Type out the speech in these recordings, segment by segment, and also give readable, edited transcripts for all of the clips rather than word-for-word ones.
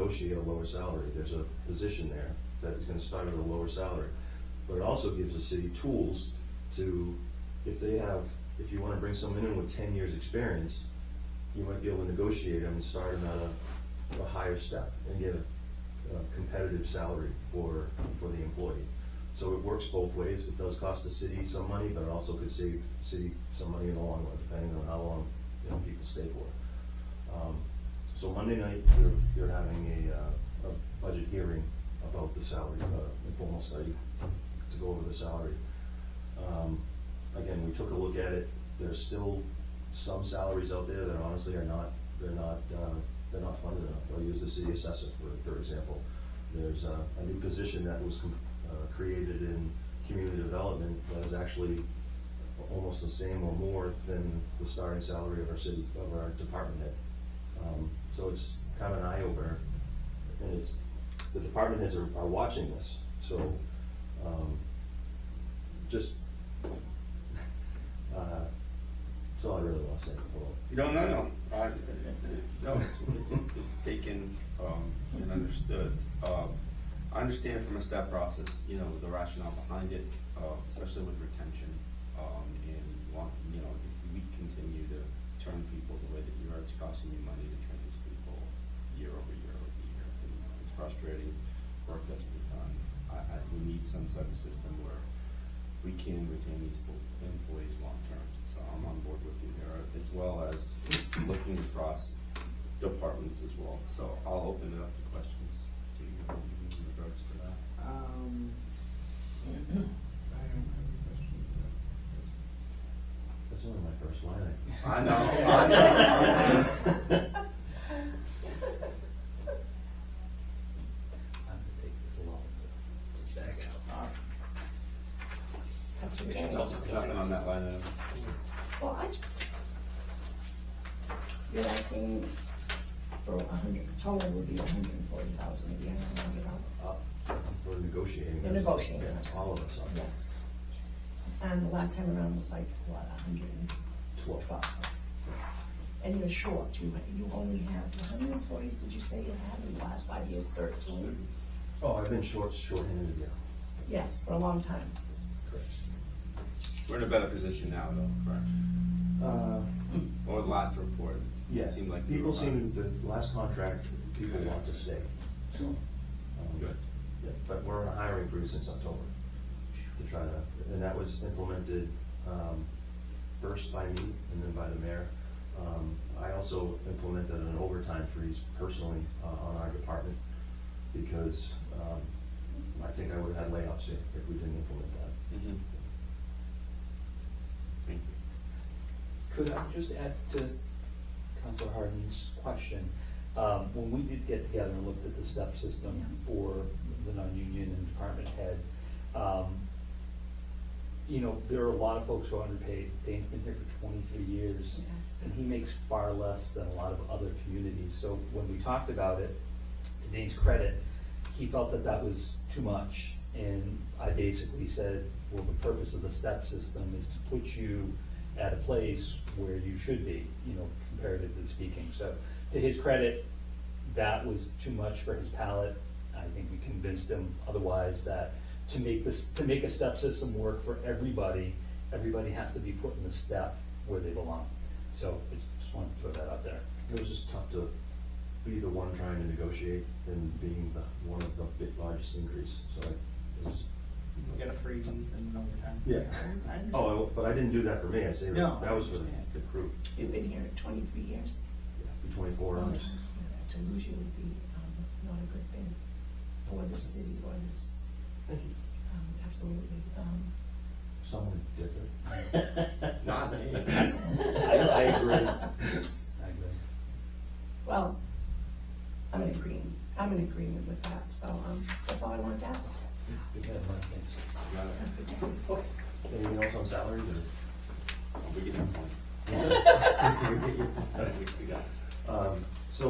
negotiate a lower salary. There's a position there that is gonna start at a lower salary. But it also gives the city tools to, if you wanna bring someone in with 10 years experience, you might be able to negotiate them and start them at a higher step and get a competitive salary for the employee. So it works both ways. It does cost the city some money, but it also could save the city some money in the long run, depending on how long people stay for. So Monday night, you're having a budget hearing about the salary, informal study to go over the salary. Again, we took a look at it. There's still some salaries out there that honestly are not, they're not funded enough. I'll use the city assessor for example. There's a new position that was created in community development that is actually almost the same or more than the starting salary of our department head. So it's kind of an eye opener, and the department heads are watching this. So just that's all I really want to say. No. No, it's taken and understood. I understand from a step process, the rationale behind it, especially with retention, and if we continue to turn people the way that you are, it's costing you money to train these people year over year over year. And it's frustrating. Work doesn't get done. We need some sort of system where we can retain these employees long term. So I'm on board with you there, as well as looking across departments as well. So I'll open it up to questions to you in regards to that. I don't have any questions. That's only my first line. I know. I'm gonna take this along to bag out. That's okay. Nothing on that line item. Well, you're asking for 100, total would be 140,000 a year, For negotiating. You're negotiating. Yeah, all of us are. Yes. And the last time around was like, what, 112? And you're short, you only have, how many employees did you say you had in the last 5 years? 13? Oh, I've been short-handed, yeah. Yes, for a long time. Correct. We're in a better position now, though, correct? Or the last report, Yeah, it seemed like people the last contract, people want to stay. So, good. Yeah, but we're on a hiring freeze since October to try to, and that was implemented first by me and then by the mayor. I also implemented an overtime freeze personally on our department because I think I would have had layoffs if we didn't implement that. Mm-hmm. Thank you. Could I just add to Councilor Hardin's question? When we did get together and looked at the step system for the non-union and department head, there are a lot of folks who are underpaid. Dane's been here for 23 years, and he makes far less than a lot of other communities. So when we talked about it, to Dane's credit, he felt that that was too much. And I basically said, well, the purpose of the step system is to put you at a place where you should be, comparatively speaking. So to his credit, that was too much for his palate. I think we convinced him otherwise that to make a step system work for everybody has to be put in the step where they belong. So I just wanted to throw that out there. It was just tough to be the one trying to negotiate and being one of the largest increase. So it was. You get a freeze and overtime. Yeah. Oh, but I didn't do that for me. I say No, that was for the crew. You've been here 23 years. Yeah, 24 hours. To lose you would be not a good thing for the city or this. Thank you. Absolutely. Someone different. Not me. I agree. Well, I'm in agreement with that. So that's all I wanted to ask. We had a lot of things. Got it. Okay. Anything else on salaries? Or? We get your point. We got it. So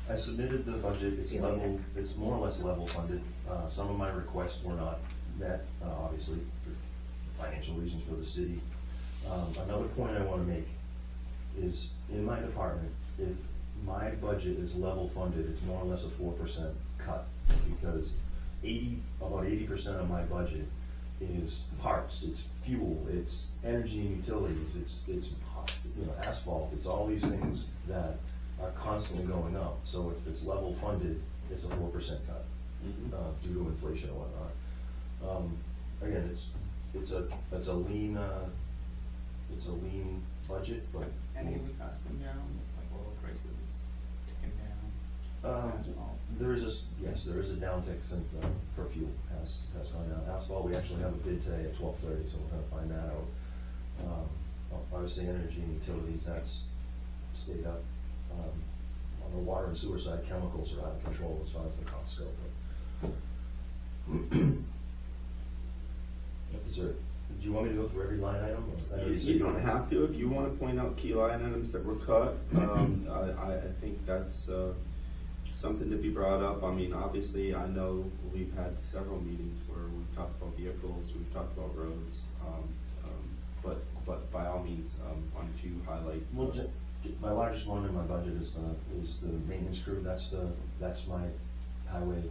I submitted the budget. It's level. It's more or less level funded. Some of my requests were not met, obviously for financial reasons for the city. Another point I want to make is in my department, if my budget is level funded, it's more or less a 4% cut, because about 80% of my budget is parts, it's fuel, it's energy and utilities, it's you know, asphalt, it's all these things that are constantly going up. So if it's level funded, it's a 4% cut, due to inflation and whatnot. Again, it's a lean budget, but. Any of the costs come down, like oil prices ticking down, asphalt? There is there is a downtick since, for fuel has gone down. Asphalt, we actually have a bid today at 12:30, so we're gonna find that out. Obviously, energy and utilities, that's stayed up. On the water and sewer side, chemicals are out of control as far as the costs go. Is there, do you want me to go through every line item? Or- You don't have to, if you wanna point out key line items that were cut, I think that's, something to be brought up. I mean, obviously, I know we've had several meetings where we've talked about vehicles, we've talked about roads, but by all means, why don't you highlight? Well, my largest one in my budget is the maintenance crew. That's my highway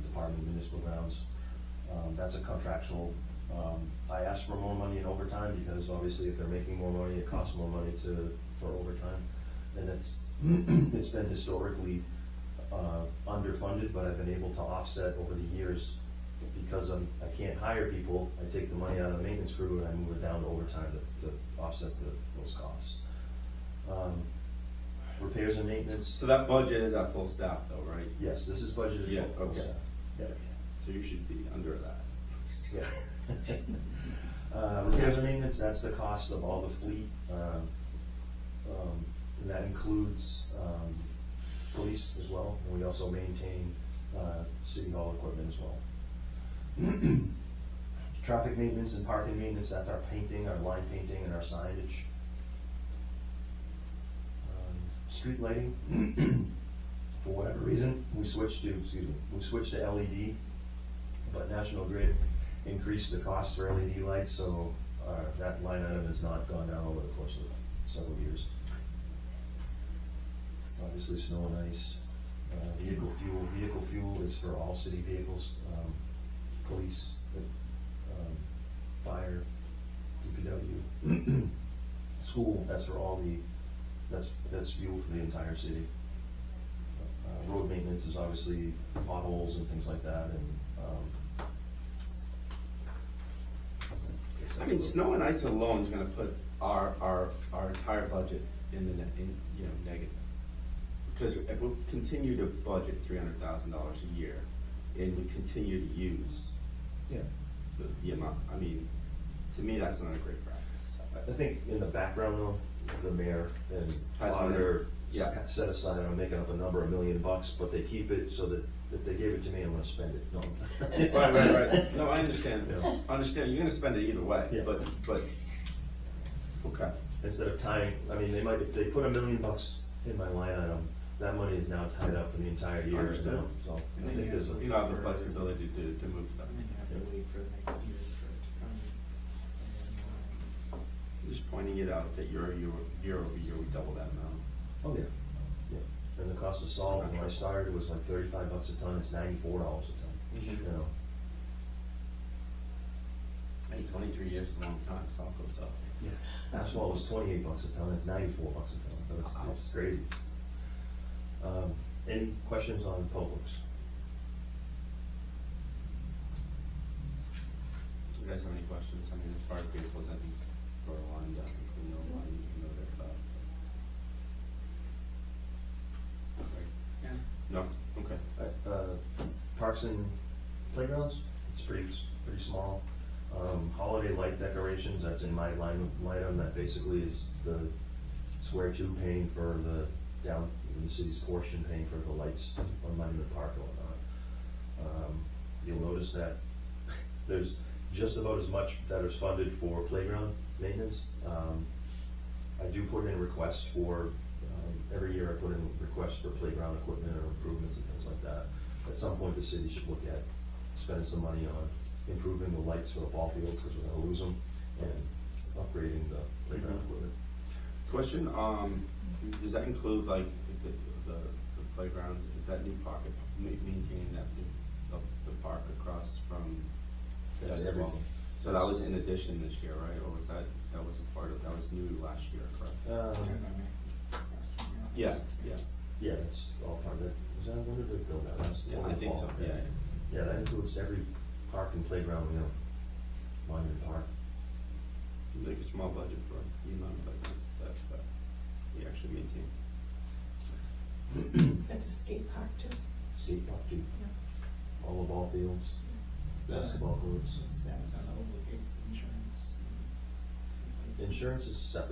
department, municipal grounds. That's a contractual. I asked for more money in overtime because obviously if they're making more money, it costs more money for overtime. And it's been historically underfunded, but I've been able to offset over the years because I can't hire people. I take the money out of the maintenance crew and I move it down to overtime to offset those costs. Repairs and maintenance. So that budget is at full staff though, right? Yes, this is budgeted Yeah, for full okay. staff. Yeah. So you should be under that. Yeah. Repairs and maintenance, that's the cost of all the fleet. And that includes police as well, and we also maintain city hall equipment as well. Traffic maintenance and parking maintenance, that's our painting, our line painting and our signage. Street lighting, for whatever reason, we switched to LED, but National Grid increased the cost for LED lights, so that line item has not gone down over the course of several years. Obviously, snow and ice, vehicle fuel is for all city vehicles, police, fire, DPW, school, that's for all that's fuel for the entire city. Road maintenance is obviously potholes and things like that, and I mean, snow and ice alone is gonna put our entire budget in negative. Because if we continue to budget $300,000 a year, and we continue to use the amount, I mean, to me, that's not a great practice. I think in the background though, the mayor and Has auditor yeah. set aside, I'm making up a number, $1 million, but they keep it so that if they gave it to me, I'm gonna spend it. No. Right. No, I understand. Yeah. I understand. You're gonna spend it either way. Yeah. But okay. Instead of tying, I mean, if they put $1 million in my line item, that money is now tied up for the entire year. Understood. So And I then think there's a. You don't have the flexibility to move stuff. And then you have to wait for the next year for it to come. I'm just pointing it out that year over year we double that amount. Oh, yeah, yeah. And the cost of salt, when I started, was like $35 a ton, it's $94 a ton, Mhm. you know? Hey, 23 years is a long time. Salt goes up. Yeah. Asphalt was $28 a ton, it's $94 a ton, so it's crazy. Any questions on public works? You guys have any questions? I mean, as far as vehicles, I think we're lined up. We know why you know they're cut. Right. Yeah. No. Okay. Parks and playgrounds, it's pretty small. Holiday light decorations, that's in my line item, that basically is the square two paying for the city's portion, paying for the lights on Monument Park and whatnot. You'll notice that there's just about as much that is funded for playground maintenance. I do put in requests for, every year I put in requests for playground equipment or improvements and things like that. At some point, the city should look at spending some money on improving the lights for the ball fields, because we're gonna lose them, and upgrading the playground equipment. Question, does that include like the playground, that new park, maintaining that new, the park across from? That's that as well? everything. So that was in addition this year, right, or was that was a part of, that was new last year, correct? Yeah, yeah, Yeah, that's all part of it. Was that, when did they build that? That's yeah, in I the think fall. so, yeah. Yeah, that includes every park and playground, Monument Park. Seems like a small budget for the amount of playgrounds that we actually maintain. That's a skate park too. Skate park too. Yeah. All the ball fields, basketball courts. Sam's on the obligates insurance. Insurance is separate